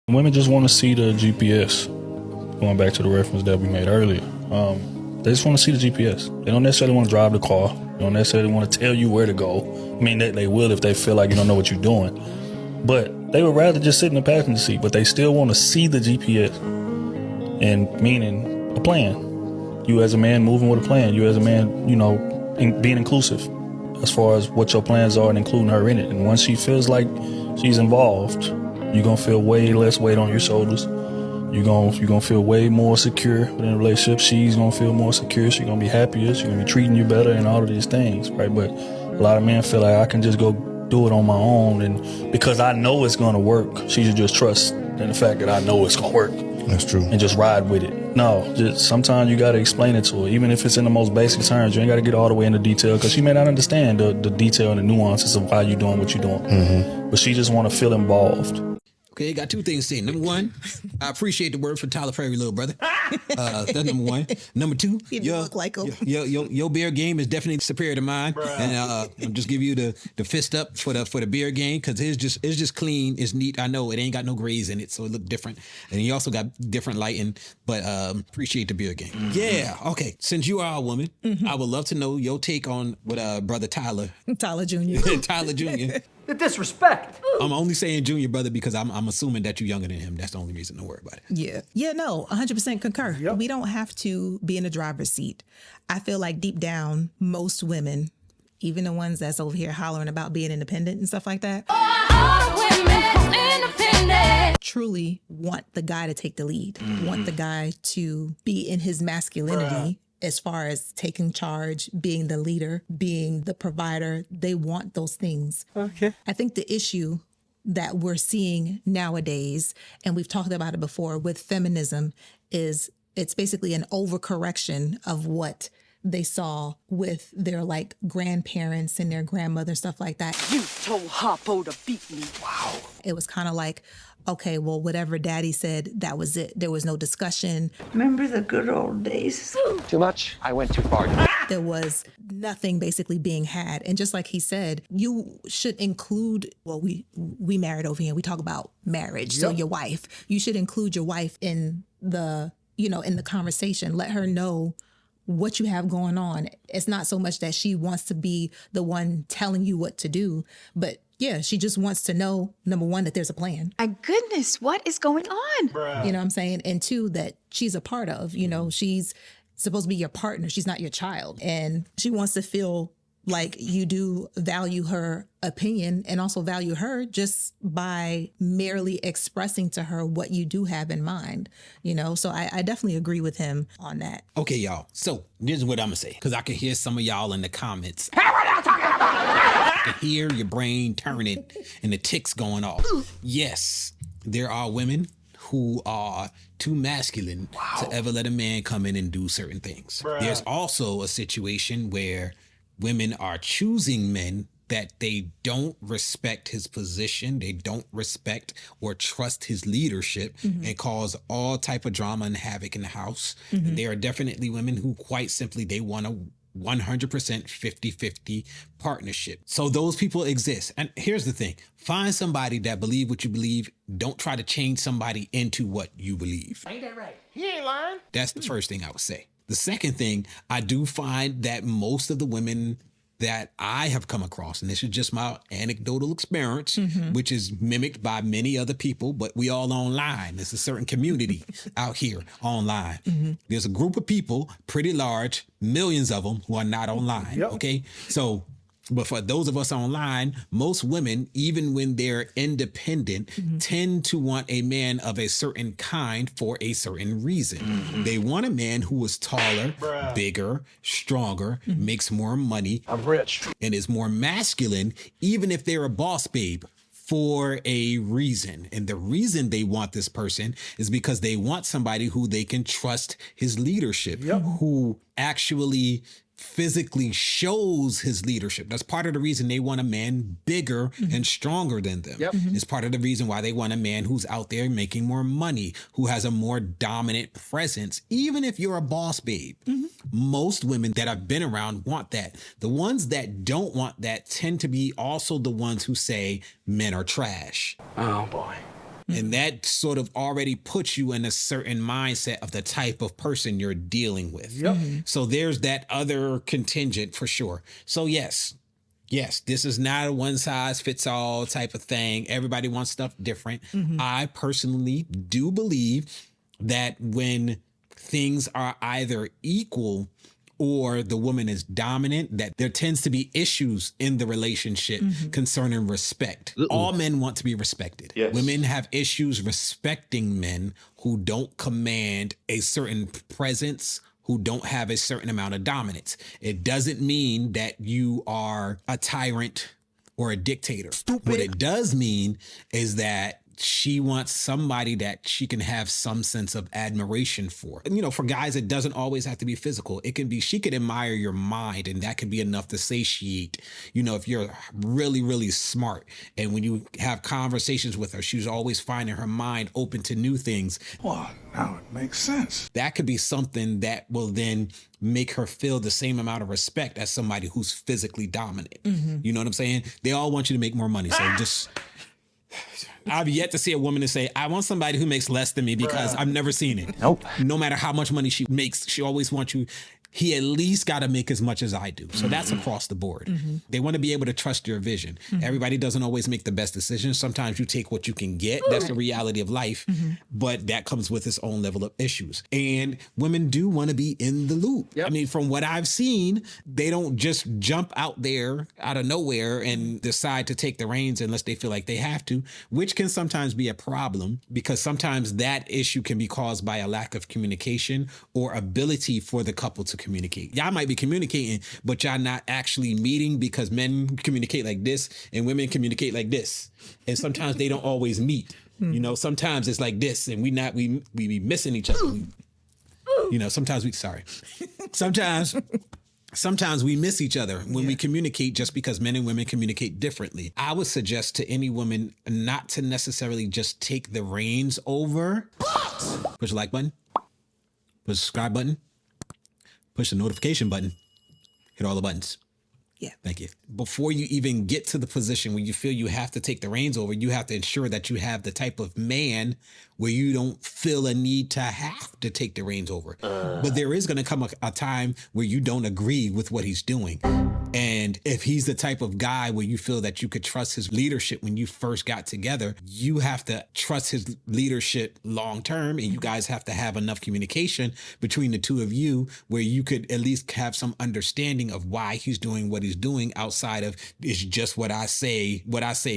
Women just want to see the GPS. Going back to the reference that we made earlier. They just want to see the GPS. They don't necessarily want to drive the car. They don't necessarily want to tell you where to go. I mean, they will if they feel like you don't know what you're doing. But they would rather just sit in the passenger seat, but they still want to see the GPS. And meaning a plan. You as a man moving with a plan. You as a man, being inclusive as far as what your plans are and including her in it. And once she feels like she's involved, you're going to feel way less weight on your shoulders. You're gonna feel way more secure within a relationship. She's going to feel more secure. She's going to be happier. She's going to be treating you better and all of these things, right? But a lot of men feel like I can just go do it on my own. And because I know it's going to work, she should just trust in the fact that I know it's going to work. That's true. And just ride with it. No, just sometimes you got to explain it to her. Even if it's in the most basic terms, you ain't got to get all the way into detail because she may not understand the detail and the nuances of why you're doing what you're doing. Mm-hmm. But she just want to feel involved. Okay, got two things to say. Number one, I appreciate the word for Tyler Perry, little brother. That's number one. Number two, your beer game is definitely superior to mine. Bruh. And I'll just give you the fist up for the beer game because it's just clean, it's neat. I know it ain't got no grays in it, so it look different. And you also got different lighting, but appreciate the beer game. Mm-hmm. Yeah, okay. Since you are a woman, I would love to know your take on what brother Tyler Jr. Tyler Jr. The disrespect. I'm only saying junior brother because I'm assuming that you're younger than him. That's the only reason. Don't worry about it. Yeah, no, 100% concur. Yep. We don't have to be in the driver's seat. I feel like deep down, most women, even the ones that's over here hollering about being independent and stuff like that, truly want the guy to take the lead, want the guy to be in his masculinity. As far as taking charge, being the leader, being the provider, they want those things. Okay. I think the issue that we're seeing nowadays, and we've talked about it before with feminism, is it's basically an overcorrection of what they saw with their grandparents and their grandmother, stuff like that. You told Harpo to beat me. Wow. It was kind of like, okay, well, whatever daddy said, that was it. There was no discussion. Remember the good old days? Too much? I went too far. There was nothing basically being had. And just like he said, you should include, well, we married over here. We talk about marriage. Yep. So your wife, you should include your wife in the conversation. Let her know what you have going on. It's not so much that she wants to be the one telling you what to do, but yeah, she just wants to know, number one, that there's a plan. My goodness, what is going on? Bruh. You know what I'm saying? And two, that she's a part of, she's supposed to be your partner. She's not your child. And she wants to feel like you do value her opinion and also value her just by merely expressing to her what you do have in mind, So I definitely agree with him on that. Okay, y'all. So this is what I'm going to say, because I can hear some of y'all in the comments. Hey, what are y'all talking about? I can hear your brain turning and the ticks going off. Yes, there are women who are too masculine to ever let a man come in and do certain things. Bruh. There's also a situation where women are choosing men that they don't respect his position, they don't respect or trust his leadership, and cause all type of drama and havoc in the house. And there are definitely women who quite simply, they want a 100% 50-50 partnership. So those people exist. And here's the thing. Find somebody that believe what you believe. Don't try to change somebody into what you believe. Ain't that right? He ain't lying. That's the first thing I would say. The second thing, I do find that most of the women that I have come across, and this is just my anecdotal experience, which is mimicked by many other people, but we all online. There's a certain community out here online. There's a group of people, pretty large, millions of them, who are not online, okay? So, but for those of us online, most women, even when they're independent, tend to want a man of a certain kind for a certain reason. They want a man who is taller, bigger, stronger, makes more money. I'm rich. And is more masculine, even if they're a boss babe, for a reason. And the reason they want this person is because they want somebody who they can trust his leadership, who actually physically shows his leadership. That's part of the reason they want a man bigger and stronger than them. It's part of the reason why they want a man who's out there making more money, who has a more dominant presence, even if you're a boss babe. Most women that I've been around want that. The ones that don't want that tend to be also the ones who say men are trash. Oh boy. And that sort of already puts you in a certain mindset of the type of person you're dealing with. So there's that other contingent for sure. So yes, this is not a one size fits all type of thing. Everybody wants stuff different. I personally do believe that when things are either equal or the woman is dominant, that there tends to be issues in the relationship concerning respect. All men want to be respected. Women have issues respecting men who don't command a certain presence, who don't have a certain amount of dominance. It doesn't mean that you are a tyrant or a dictator. What it does mean is that she wants somebody that she can have some sense of admiration for. And, you know, for guys, it doesn't always have to be physical. It can be, she could admire your mind, and that could be enough to satiate. You know, if you're really, really smart, and when you have conversations with her, she's always finding her mind open to new things. Well, now it makes sense. That could be something that will then make her feel the same amount of respect as somebody who's physically dominant. You know what I'm saying? They all want you to make more money. So just... I've yet to see a woman to say, I want somebody who makes less than me, because I've never seen it. Nope. No matter how much money she makes, she always wants you. He at least got to make as much as I do. So that's across the board. They want to be able to trust your vision. Everybody doesn't always make the best decisions. Sometimes you take what you can get. That's the reality of life. But that comes with its own level of issues. And women do want to be in the loop. I mean, from what I've seen, they don't just jump out there out of nowhere and decide to take the reins unless they feel like they have to, which can sometimes be a problem, because sometimes that issue can be caused by a lack of communication or ability for the couple to communicate. Y'all might be communicating, but y'all not actually meeting, because men communicate like this and women communicate like this. And sometimes they don't always meet. You know, sometimes it's like this and we be missing each other. You know, sometimes we miss each other when we communicate, just because men and women communicate differently. I would suggest to any woman not to necessarily just take the reins over. Push the like button, push the subscribe button, push the notification button, hit all the buttons. Yeah. Thank you. Before you even get to the position where you feel you have to take the reins over, you have to ensure that you have the type of man where you don't feel a need to have to take the reins over. But there is going to come a time where you don't agree with what he's doing. And if he's the type of guy where you feel that you could trust his leadership when you first got together, you have to trust his leadership long term, and you guys have to have enough communication between the two of you where you could at least have some understanding of why he's doing what he's doing, outside of it's just what I say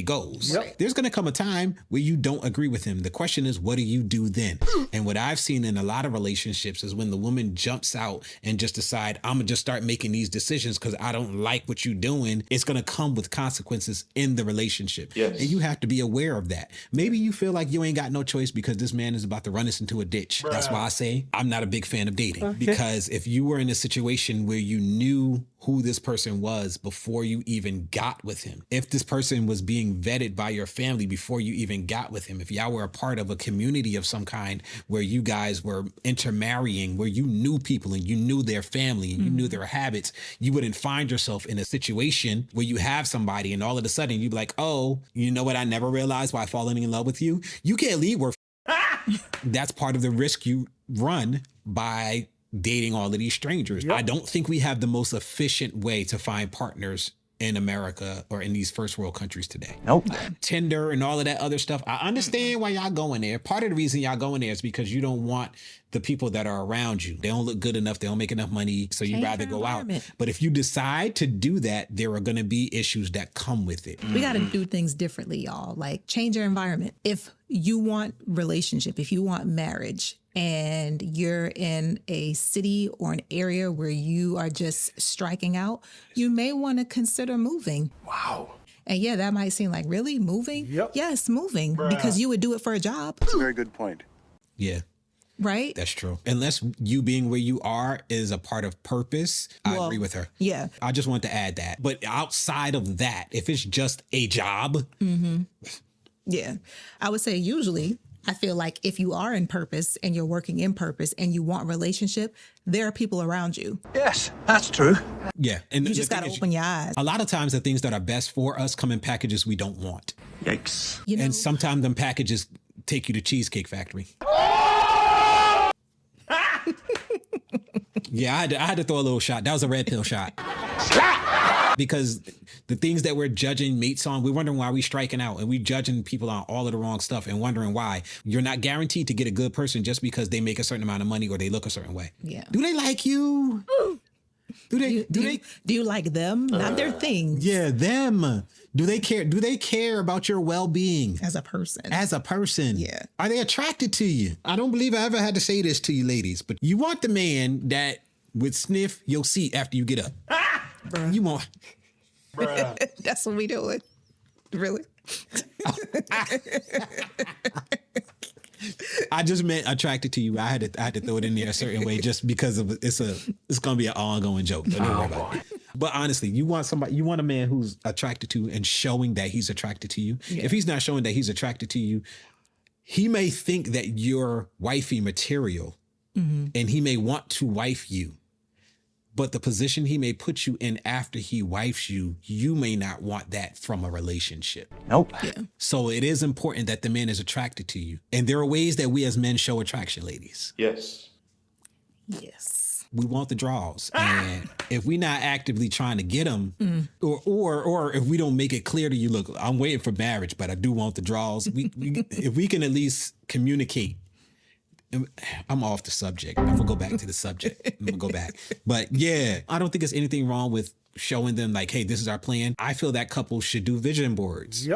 goes. There's going to come a time where you don't agree with him. The question is, what do you do then? And what I've seen in a lot of relationships is when the woman jumps out and just decide, I'm gonna just start making these decisions because I don't like what you're doing, it's going to come with consequences in the relationship. And you have to be aware of that. Maybe you feel like you ain't got no choice because this man is about to run us into a ditch. That's why I say I'm not a big fan of dating, because if you were in a situation where you knew who this person was before you even got with him, if this person was being vetted by your family before you even got with him, if y'all were a part of a community of some kind where you guys were intermarrying, where you knew people and you knew their family and you knew their habits, you wouldn't find yourself in a situation where you have somebody and all of a sudden you'd be like, oh, you know what I never realized by falling in love with you? You can't leave where that's part of the risk you run by dating all of these strangers. I don't think we have the most efficient way to find partners in America or in these first world countries today. Tinder and all of that other stuff. I understand why y'all going there. Part of the reason y'all going there is because you don't want the people that are around you. They don't look good enough. They don't make enough money. So you'd rather go out. But if you decide to do that, there are going to be issues that come with it. We got to do things differently, y'all. Like, change your environment. If you want relationship, if you want marriage, and you're in a city or an area where you are just striking out, you may want to consider moving. Wow. And yeah, that might seem like, really, moving? Yes, moving. Because you would do it for a job. That's a very good point. Yeah. Right? That's true. Unless you being where you are is a part of purpose, I agree with her. Yeah. I just want to add that. But outside of that, if it's just a job. Yeah. I would say usually, I feel like if you are in purpose and you're working in purpose and you want relationship, there are people around you. Yes, that's true. Yeah. And You just got to open your eyes. A lot of times the things that are best for us come in packages we don't want. Yikes. You know, And sometimes them packages take you to Cheesecake Factory. Yeah, I had to throw a little shot. That was a red pill shot. Because the things that we're judging mates on, we're wondering why we're striking out, and we're judging people on all of the wrong stuff and wondering why. You're not guaranteed to get a good person just because they make a certain amount of money or they look a certain way. Yeah. Do they like you? Do you like them? Not their things. Yeah, them. Do they care? Do they care about your well-being As a person. as a person? Yeah. Are they attracted to you? I don't believe I ever had to say this to you ladies, but you want the man that would sniff your seat after you get up. Bruh. You want. That's what we doing. Really? I just meant attracted to you. I had to throw it in there a certain way just because of it's gonna be an ongoing joke. But don't worry about it. But honestly, you want a man who's attracted to and showing that he's attracted to you. Yeah. If he's not showing that he's attracted to you, he may think that you're wifey material, and he may want to wife you. But the position he may put you in after he wifes you, you may not want that from a relationship. Nope. Yeah. So it is important that the man is attracted to you. And there are ways that we as men show attraction, ladies. Yes. Yes. We want the draws. And if we're not actively trying to get them, or if we don't make it clear to you, look, I'm waiting for marriage, but I do want the draws. If we can at least communicate. I'm off the subject. I'm gonna go back to the subject. I'm gonna go back. But yeah, I don't think there's anything wrong with showing them like, hey, this is our plan. I feel that couples should do vision boards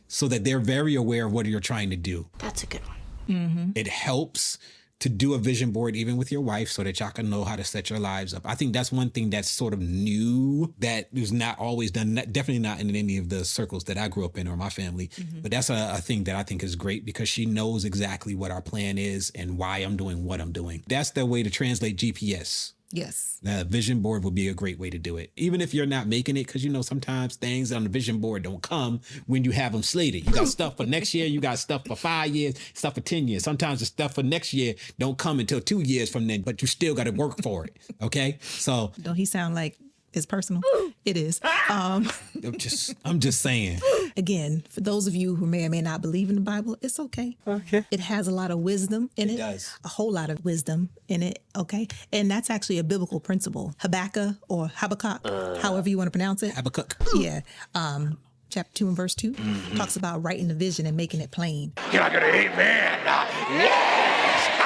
so that they're very aware of what you're trying to do. That's a good one. It helps to do a vision board even with your wife so that y'all can know how to set your lives up. I think that's one thing that's sort of new that is not always done, definitely not in any of the circles that I grew up in or my family. But that's a thing that I think is great because she knows exactly what our plan is and why I'm doing what I'm doing. That's the way to translate GPS. Yes. The vision board would be a great way to do it. Even if you're not making it, because you know sometimes things on the vision board don't come when you have them slated. You got stuff for next year, you got stuff for 5 years, stuff for 10 years. Sometimes the stuff for next year don't come until 2 years from then, but you still got to work for it. Okay? So Don't he sound like it's personal? It is. I'm just saying. Again, for those of you who may or may not believe in the Bible, it's okay. Okay. It has a lot of wisdom in it. does. A whole lot of wisdom in it. Okay. And that's actually a biblical principle. Habakkuk or Habakkuk, however you want to pronounce it. Habakkuk. Yeah. Chapter 2 and verse 2 talks about writing the vision and making it plain. Can I get an amen?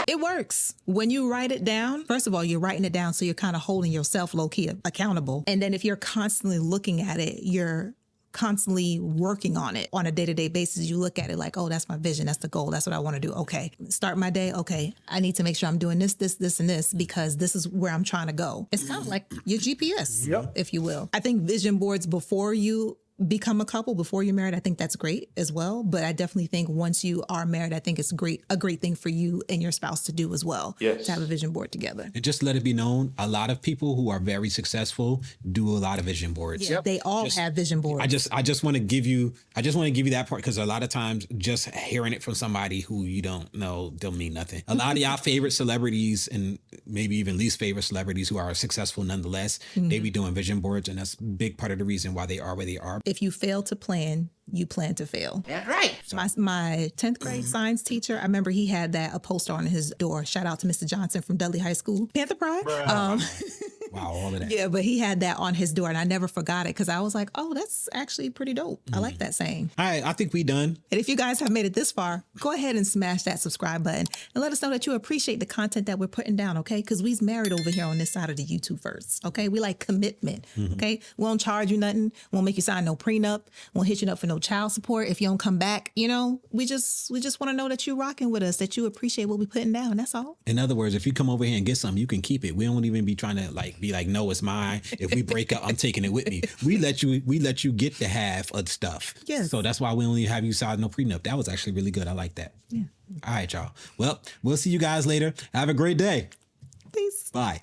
It works. When you write it down, first of all, you're writing it down so you're kind of holding yourself low-key accountable. And then if you're constantly looking at it, you're constantly working on it on a day-to-day basis. You look at it like, oh, that's my vision. That's the goal. That's what I want to do. Okay. Start my day. Okay. I need to make sure I'm doing this, and this because this is where I'm trying to go. It's kind of like your GPS, if you will. I think vision boards before you become a couple, before you're married, I think that's great as well. But I definitely think once you are married, I think it's a great thing for you and your spouse to do as well. Yes. To have a vision board together. And just let it be known, a lot of people who are very successful do a lot of vision boards. Yeah, they all have vision boards. I just want to give you that part because a lot of times just hearing it from somebody who you don't know don't mean nothing. A lot of y'all favorite celebrities and maybe even least favorite celebrities who are successful nonetheless, they be doing vision boards, and that's a big part of the reason why they are where they are. If you fail to plan, you plan to fail. That's right. My 10th grade science teacher, I remember he had a poster on his door. Shout out to Mr. Johnson from Dudley High School. Panther Pride. Wow, all of that. Yeah, but he had that on his door and I never forgot it because I was like, oh, that's actually pretty dope. I like that saying. All right, I think we done. And if you guys have made it this far, go ahead and smash that subscribe button and let us know that you appreciate the content that we're putting down, okay? Because we's married over here on this side of the YouTube first, okay? We like commitment, okay? We won't charge you nothing. Won't make you sign no prenup. Won't hit you up for no child support if you don't come back. You know, we just want to know that you're rocking with us, that you appreciate what we're putting down. That's all. In other words, if you come over here and get something, you can keep it. We don't even be trying to be like, no, it's mine. If we break up, I'm taking it with me. We let you get the half of the stuff. Yes. So that's why we only have you sign no prenup. That was actually really good. I like that. Yeah. All right, y'all. Well, we'll see you guys later. Have a great day. Peace. Bye.